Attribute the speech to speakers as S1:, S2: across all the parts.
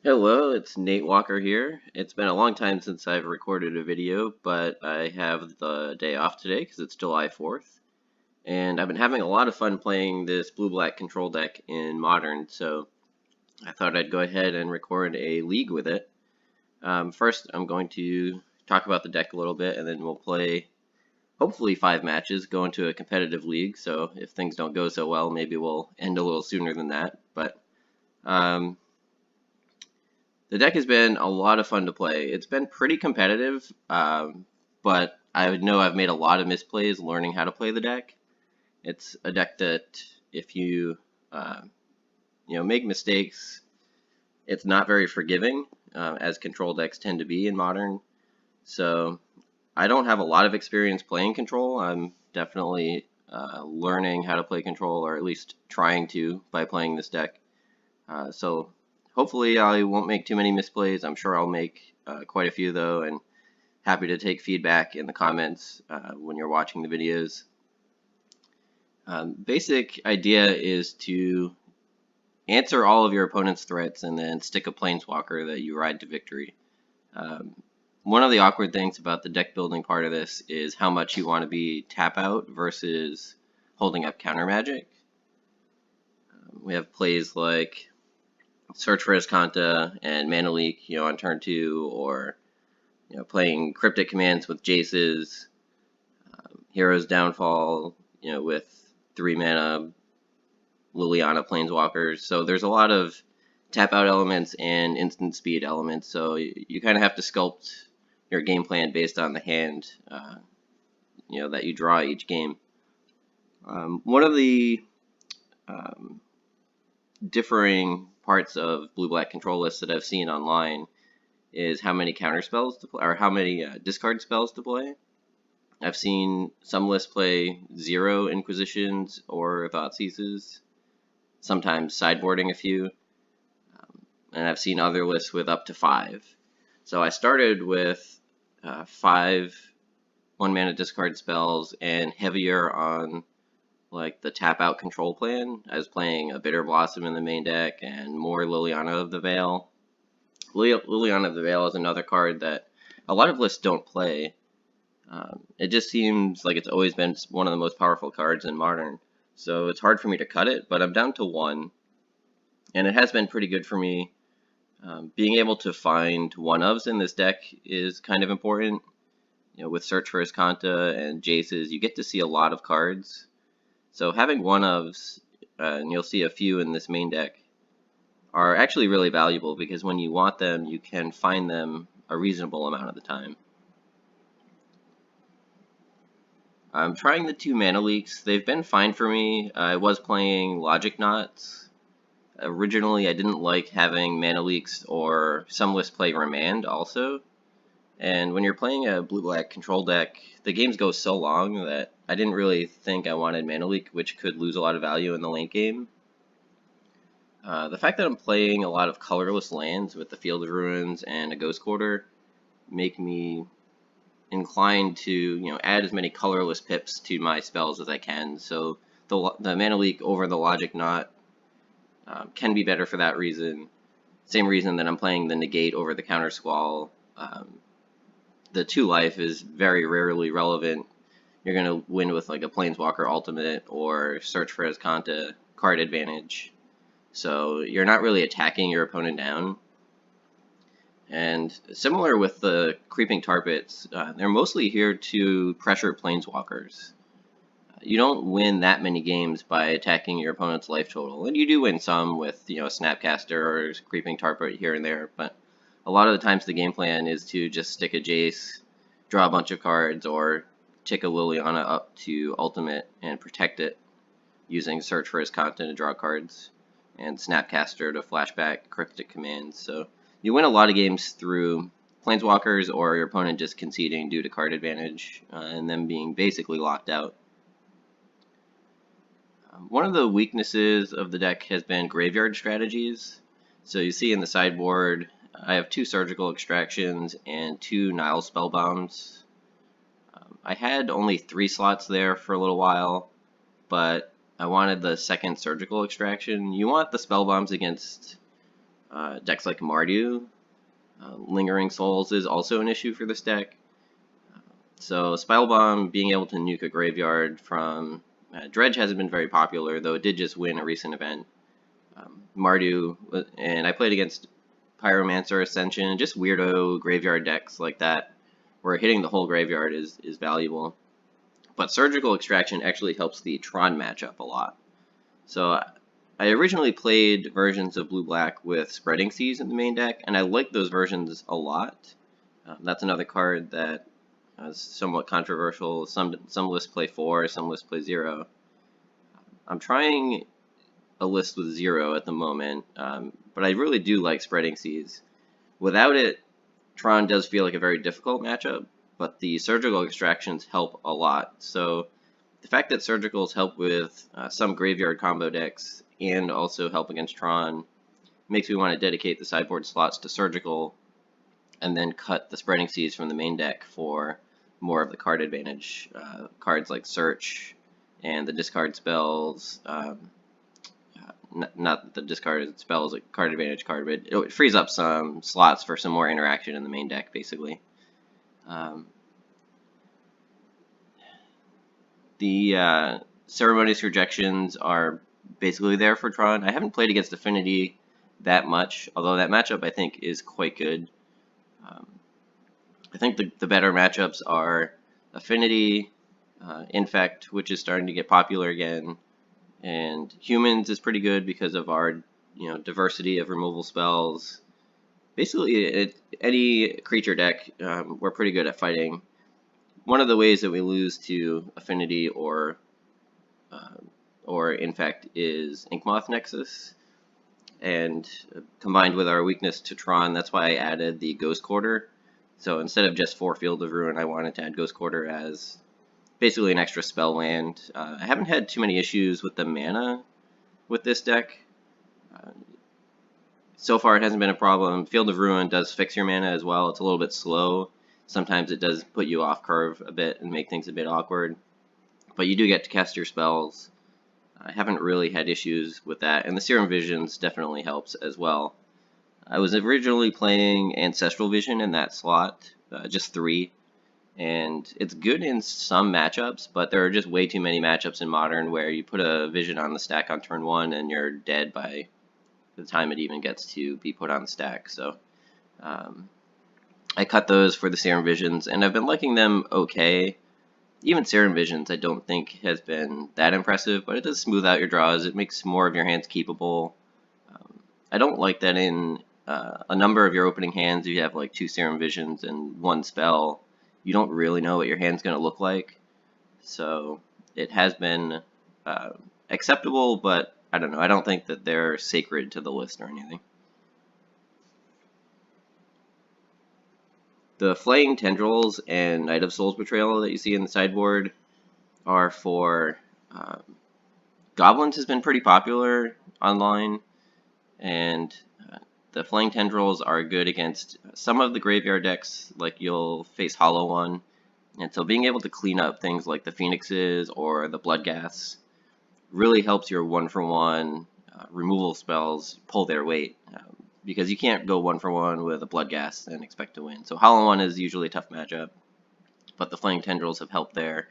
S1: Hello, it's Nate Walker here. It's been a long time since I've recorded a video, but I have the day off today because it's July 4th. And I've been having a lot of fun playing this blue-black control deck in Modern, so I thought I'd go ahead and record a league with it. First, I'm going to talk about the deck a little bit, and then we'll play hopefully 5 matches, go into a competitive league, so if things don't go so well, maybe we'll end a little sooner than that. But the deck has been a lot of fun to play. It's been pretty competitive, but I know I've made a lot of misplays learning how to play the deck. It's a deck that if you make mistakes, it's not very forgiving, as control decks tend to be in Modern. So I don't have a lot of experience playing control. I'm definitely learning how to play control, or at least trying to, by playing this deck. So hopefully I won't make too many misplays. I'm sure I'll make quite a few though, and happy to take feedback in the comments when you're watching the videos. Basic idea is to answer all of your opponent's threats and then stick a Planeswalker that you ride to victory. One of the awkward things about the deck building part of this is how much you want to be tap out versus holding up counter magic. We have plays like Search for Azcanta and Mana Leak, on turn 2, or playing Cryptic Commands with Jace's, Hero's Downfall, with 3 mana Liliana Planeswalkers. So there's a lot of tap out elements and instant speed elements. So you kind of have to sculpt your game plan based on the hand, that you draw each game. One of the differing parts of blue-black control lists that I've seen online is how many counter spells to play, or how many discard spells to play. I've seen some lists play 0 Inquisitions or Thoughtseizes, sometimes sideboarding a few, and I've seen other lists with up to 5. So I started with 5 1-mana discard spells and heavier on like the tap out control plan. I was playing a Bitter Blossom in the main deck and more Liliana of the Veil. Liliana of the Veil is another card that a lot of lists don't play. It just seems like it's always been one of the most powerful cards in Modern, so it's hard for me to cut it, but I'm down to 1, and it has been pretty good for me. Being able to find one-ofs in this deck is kind of important. With Search for Azcanta and Jace's, you get to see a lot of cards. So having one-ofs, and you'll see a few in this main deck, are actually really valuable because when you want them, you can find them a reasonable amount of the time. I'm trying the 2 Mana Leaks. They've been fine for me. I was playing Logic Knots. Originally, I didn't like having Mana Leaks, or some lists play Remand also. And when you're playing a blue-black control deck, the games go so long that I didn't really think I wanted Mana Leak, which could lose a lot of value in the late game. The fact that I'm playing a lot of colorless lands with the Field of Ruins and a Ghost Quarter make me inclined to add as many colorless pips to my spells as I can. So the Mana Leak over the Logic Knot can be better for that reason. Same reason that I'm playing the Negate over the Counter Squall. The 2 life is very rarely relevant. You're going to win with like a Planeswalker Ultimate or Search for Azcanta card advantage. So you're not really attacking your opponent down. And similar with the Creeping Tar Pits, they're mostly here to pressure Planeswalkers. You don't win that many games by attacking your opponent's life total. And you do win some with a Snapcaster or Creeping Tar Pit here and there, but a lot of the times the game plan is to just stick a Jace, draw a bunch of cards, or tick a Liliana up to Ultimate and protect it using Search for Azcanta to draw cards, and Snapcaster to flashback Cryptic Commands. So you win a lot of games through Planeswalkers or your opponent just conceding due to card advantage and them being basically locked out. One of the weaknesses of the deck has been graveyard strategies. So you see in the sideboard, I have 2 Surgical Extractions and 2 Nile Spellbombs. I had only 3 slots there for a little while, but I wanted the second Surgical Extraction. You want the Spellbombs against decks like Mardu. Lingering Souls is also an issue for this deck. So Spellbomb being able to nuke a graveyard from Dredge hasn't been very popular, though it did just win a recent event. Mardu, and I played against Pyromancer, Ascension, just weirdo graveyard decks like that, where hitting the whole graveyard is valuable. But Surgical Extraction actually helps the Tron matchup a lot. So I originally played versions of Blue-Black with Spreading Seas in the main deck, and I like those versions a lot. That's another card that is somewhat controversial. Some lists play 4, some lists play 0. I'm trying a list with 0 at the moment, but I really do like Spreading Seas. Without it, Tron does feel like a very difficult matchup, but the Surgical Extractions help a lot. So the fact that Surgicals help with some graveyard combo decks and also help against Tron makes me want to dedicate the sideboard slots to Surgical and then cut the Spreading Seas from the main deck for more of the card advantage cards like Search and the discard spells. Not the discarded spells, like card advantage card, but it frees up some slots for some more interaction in the main deck, basically. The Ceremonious Rejections are basically there for Tron. I haven't played against Affinity that much, although that matchup I think is quite good. I think the better matchups are Affinity, Infect, which is starting to get popular again, and Humans is pretty good because of our diversity of removal spells. Basically, any creature deck we're pretty good at fighting. One of the ways that we lose to Affinity or Infect is Inkmoth Nexus, and combined with our weakness to Tron, that's why I added the Ghost Quarter. So instead of just 4 Field of Ruin, I wanted to add Ghost Quarter as basically an extra spell land. I haven't had too many issues with the mana with this deck. So far it hasn't been a problem. Field of Ruin does fix your mana as well. It's a little bit slow. Sometimes it does put you off curve a bit and make things a bit awkward. But you do get to cast your spells. I haven't really had issues with that. And the Serum Visions definitely helps as well. I was originally playing Ancestral Vision in that slot, just 3. And it's good in some matchups, but there are just way too many matchups in Modern where you put a Vision on the stack on turn 1 and you're dead by the time it even gets to be put on the stack. So I cut those for the Serum Visions, and I've been liking them okay. Even Serum Visions I don't think has been that impressive, but it does smooth out your draws. It makes more of your hands keepable. I don't like that in a number of your opening hands you have like 2 Serum Visions and 1 spell. You don't really know what your hand's going to look like. So it has been acceptable, but I don't know. I don't think that they're sacred to the list or anything. The Flaying Tendrils and Night of Souls Betrayal that you see in the sideboard are for Goblins has been pretty popular online, and the Flaying Tendrils are good against some of the graveyard decks, like you'll face Hollow One, and so being able to clean up things like the Phoenixes or the Bloodghast really helps your 1-for-1 removal spells pull their weight. Because you can't go 1-for-1 with a Bloodghast and expect to win. So Hollow One is usually a tough matchup, but the Flaying Tendrils have helped there.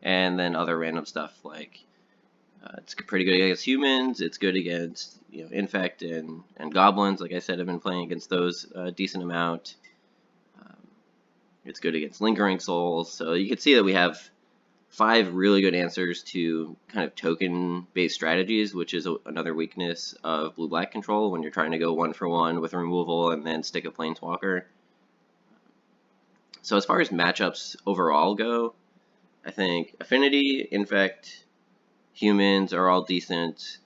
S1: And then other random stuff like it's pretty good against Humans. It's good against Infect and Goblins. Like I said, I've been playing against those a decent amount. It's good against Lingering Souls. So you can see that we have 5 really good answers to kind of token-based strategies, which is another weakness of Blue-Black control when you're trying to go 1-for-1 with removal and then stick a Planeswalker. So as far as matchups overall go, I think Affinity, Infect, Humans are all decent.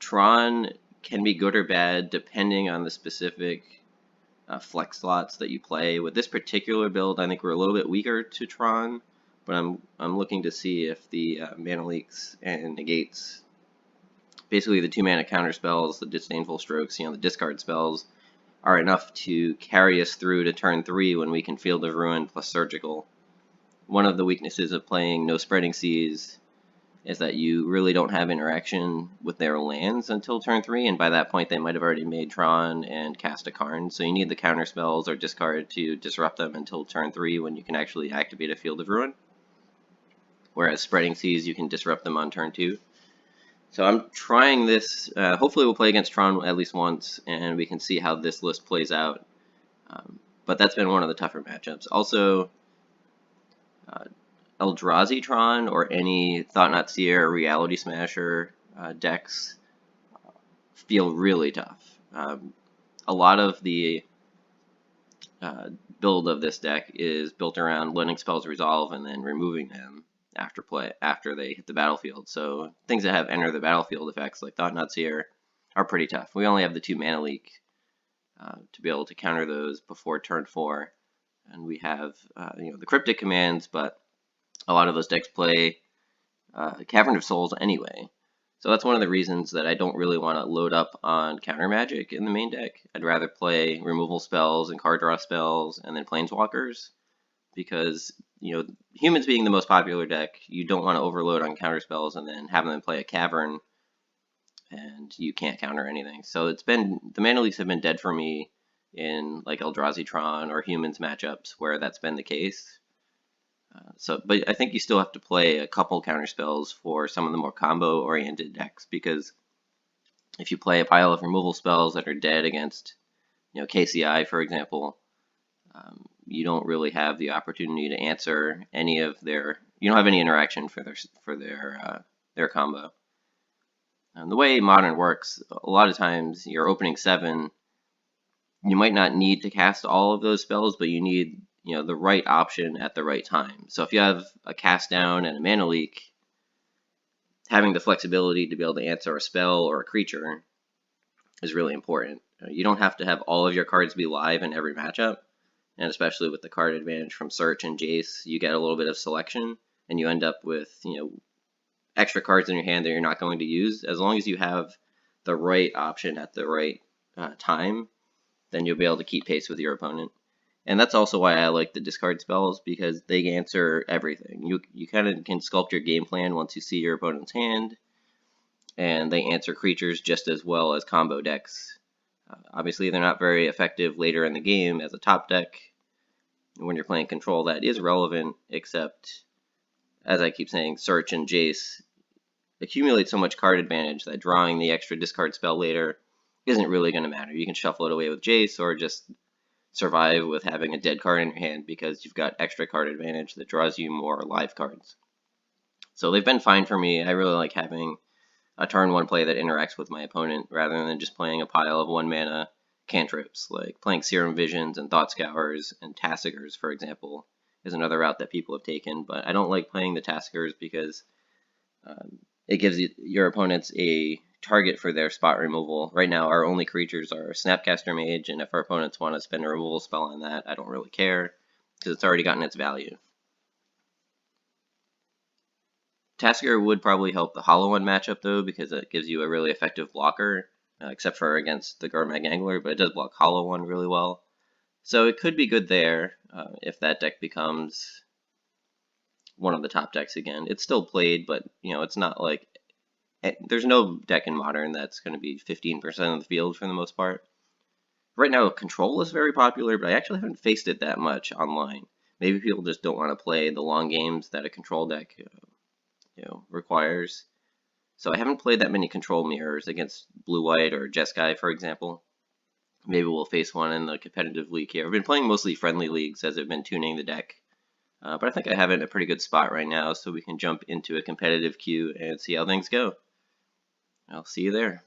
S1: Tron can be good or bad depending on the specific flex slots that you play. With this particular build, I think we're a little bit weaker to Tron, but I'm looking to see if the Mana Leaks and Negates, basically the 2-mana counter spells, the Disdainful Strokes, the discard spells, are enough to carry us through to turn 3 when we can Field of Ruin plus Surgical. One of the weaknesses of playing no Spreading Seas is that you really don't have interaction with their lands until turn 3, and by that point they might have already made Tron and cast a Karn, so you need the counter spells or discard to disrupt them until turn 3 when you can actually activate a Field of Ruin. Whereas Spreading Seas, you can disrupt them on turn 2. So I'm trying this, hopefully we'll play against Tron at least once, and we can see how this list plays out. But that's been one of the tougher matchups. Also, Eldrazi Tron or any Thought-Knot Seer or Reality Smasher decks feel really tough. A lot of the build of this deck is built around letting spells resolve and then removing them after they hit the battlefield. So things that have enter the battlefield effects like Thought-Knot Seer are pretty tough. We only have the 2 mana leak to be able to counter those before turn 4, and we have the cryptic commands, but a lot of those decks play Cavern of Souls anyway. So that's one of the reasons that I don't really want to load up on counter magic in the main deck. I'd rather play removal spells and card draw spells and then planeswalkers, because humans being the most popular deck, you don't want to overload on counter spells and then have them play a cavern and you can't counter anything. So the mana leaks have been dead for me in like Eldrazi Tron or humans matchups where that's been the case. But I think you still have to play a couple counter spells for some of the more combo-oriented decks, because if you play a pile of removal spells that are dead against, KCI, for example, you don't really have the opportunity to answer any of their. You don't have any interaction for their combo. And the way Modern works, a lot of times your opening 7, you might not need to cast all of those spells, but you need the right option at the right time. So if you have a cast down and a mana leak, having the flexibility to be able to answer a spell or a creature is really important. You don't have to have all of your cards be live in every matchup, and especially with the card advantage from Search and Jace, you get a little bit of selection, and you end up with extra cards in your hand that you're not going to use. As long as you have the right option at the right time, then you'll be able to keep pace with your opponent. And that's also why I like the discard spells, because they answer everything. You kind of can sculpt your game plan once you see your opponent's hand, and they answer creatures just as well as combo decks. Obviously, they're not very effective later in the game as a top deck. When you're playing control, that is relevant, except, as I keep saying, Search and Jace accumulate so much card advantage that drawing the extra discard spell later isn't really going to matter. You can shuffle it away with Jace, or just survive with having a dead card in your hand because you've got extra card advantage that draws you more live cards. So they've been fine for me. I really like having a turn 1 play that interacts with my opponent rather than just playing a pile of 1 mana cantrips. Like playing Serum Visions and Thought Scours and Tassigers, for example, is another route that people have taken. But I don't like playing the Tassigers because it gives your opponents a target for their spot removal. Right now, our only creatures are Snapcaster Mage, and if our opponents want to spend a removal spell on that, I don't really care, because it's already gotten its value. Tasker would probably help the Hollow One matchup, though, because it gives you a really effective blocker, except for against the Garmag Angler, but it does block Hollow One really well. So it could be good there if that deck becomes one of the top decks again. It's still played, but it's not like there's no deck in Modern that's going to be 15% of the field for the most part. Right now, Control is very popular, but I actually haven't faced it that much online. Maybe people just don't want to play the long games that a Control deck requires. So I haven't played that many Control mirrors against Blue-White or Jeskai, for example. Maybe we'll face one in the competitive league here. I've been playing mostly friendly leagues as I've been tuning the deck. But I think I have it in a pretty good spot right now, so we can jump into a competitive queue and see how things go. I'll see you there.